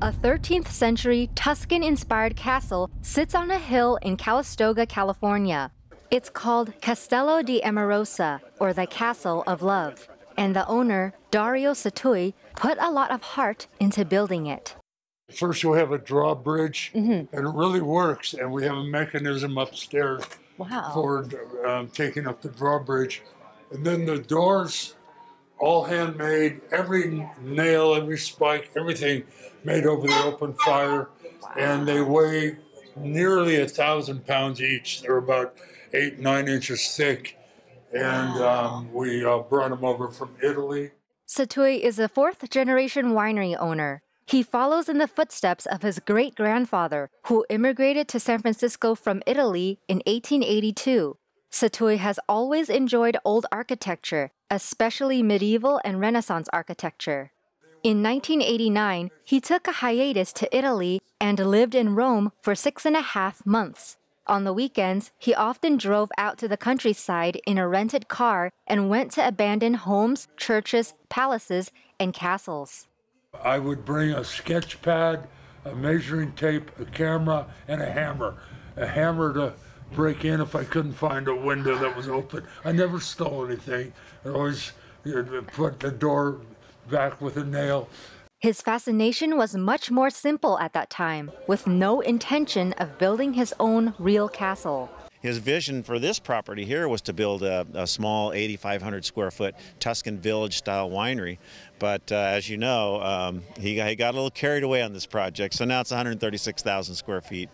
A 13th century Tuscan-inspired castle sits on a hill in Calistoga, California. It's called Castello di Amorosa, or the Castle of Love, and the owner, Dario Satui, put a lot of heart into building it. First you'll have a drawbridge, and it really works, and we have a mechanism upstairs for taking up the drawbridge. And then the doors, all handmade, every nail, every spike, everything made over the open fire, and they weigh nearly 1,000 pounds each. They're about 8-9 inches thick, and we brought them over from Italy. Satui is a fourth-generation winery owner. He follows in the footsteps of his great-grandfather, who immigrated to San Francisco from Italy in 1882. Satui has always enjoyed old architecture, especially medieval and Renaissance architecture. In 1989, he took a hiatus to Italy and lived in Rome for 6.5 months. On the weekends, he often drove out to the countryside in a rented car and went to abandoned homes, churches, palaces, and castles. I would bring a sketch pad, a measuring tape, a camera, and a hammer. A hammer to break in if I couldn't find a window that was open. I never stole anything. I always put the door back with a nail. His fascination was much more simple at that time, with no intention of building his own real castle. His vision for this property here was to build a small 8,500 square foot Tuscan village style winery. But as you know, he got a little carried away on this project, so now it's 136,000 square feet.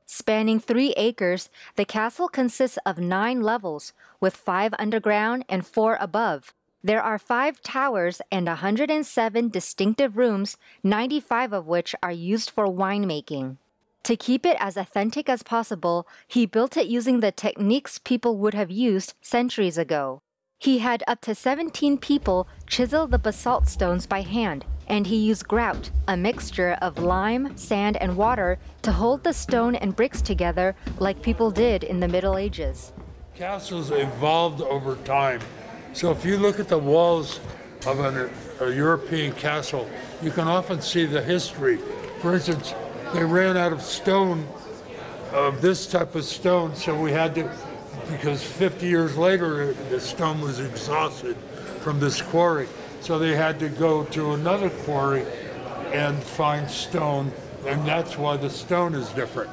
Spanning 3 acres, the castle consists of 9 levels, with 5 underground and 4 above. There are 5 towers and 107 distinctive rooms, 95 of which are used for winemaking. To keep it as authentic as possible, he built it using the techniques people would have used centuries ago. He had up to 17 people chisel the basalt stones by hand, and he used grout, a mixture of lime, sand, and water, to hold the stone and bricks together like people did in the Middle Ages. Castles evolved over time. So if you look at the walls of a European castle, you can often see the history. For instance, they ran out of stone, of this type of stone, so we had to, because 50 years later, the stone was exhausted from this quarry. So they had to go to another quarry and find stone, and that's why the stone is different.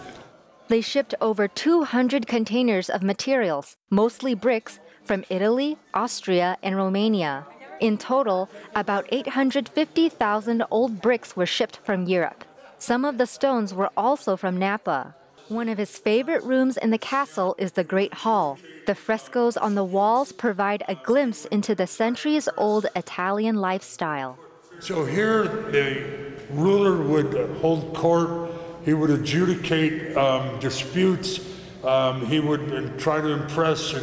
They shipped over 200 containers of materials, mostly bricks, from Italy, Austria, and Romania. In total, about 850,000 old bricks were shipped from Europe. Some of the stones were also from Napa. One of his favorite rooms in the castle is the Great Hall. The frescoes on the walls provide a glimpse into the centuries-old Italian lifestyle. So here, the ruler would hold court. He would adjudicate disputes. He would try to impress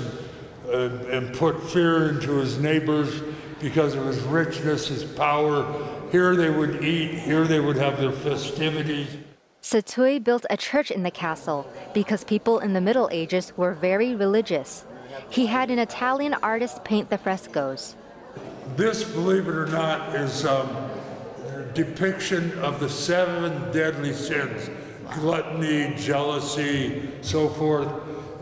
and put fear into his neighbors because of his richness, his power. Here they would eat, here they would have their festivities. Satui built a church in the castle because people in the Middle Ages were very religious. He had an Italian artist paint the frescoes. This, believe it or not, is a depiction of the 7 deadly sins: gluttony, jealousy, so forth.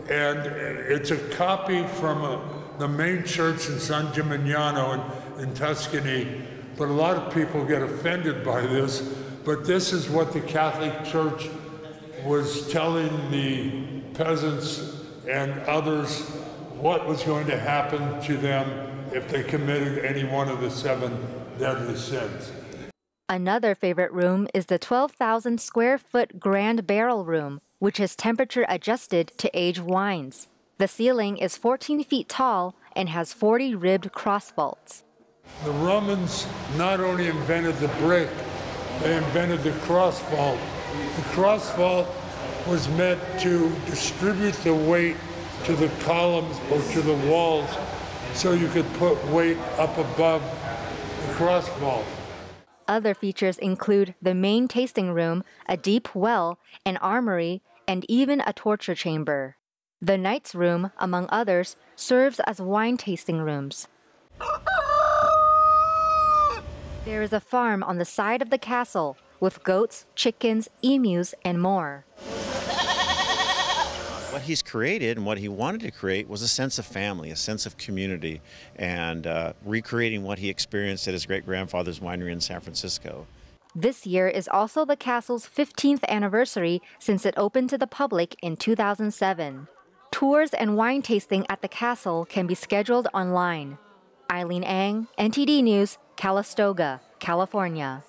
And it's a copy from the main church in San Gimignano in Tuscany, but a lot of people get offended by this. But this is what the Catholic Church was telling the peasants and others what was going to happen to them if they committed any one of the 7 deadly sins. Another favorite room is the 12,000 square foot Grand Barrel Room, which is temperature adjusted to age wines. The ceiling is 14 feet tall and has 40 ribbed cross vaults. The Romans not only invented the brick, they invented the cross vault. The cross vault was meant to distribute the weight to the columns or to the walls so you could put weight up above the cross vault. Other features include the main tasting room, a deep well, an armory, and even a torture chamber. The Knight's Room, among others, serves as wine tasting rooms. There is a farm on the side of the castle. with goats, chickens, emus, and more. What he's created and what he wanted to create was a sense of family, a sense of community, and recreating what he experienced at his great-grandfather's winery in San Francisco. This year is also the castle's 15th anniversary since it opened to the public in 2007. Tours and wine tasting at the castle can be scheduled online. Eileen Ang, NTD News, Calistoga, California.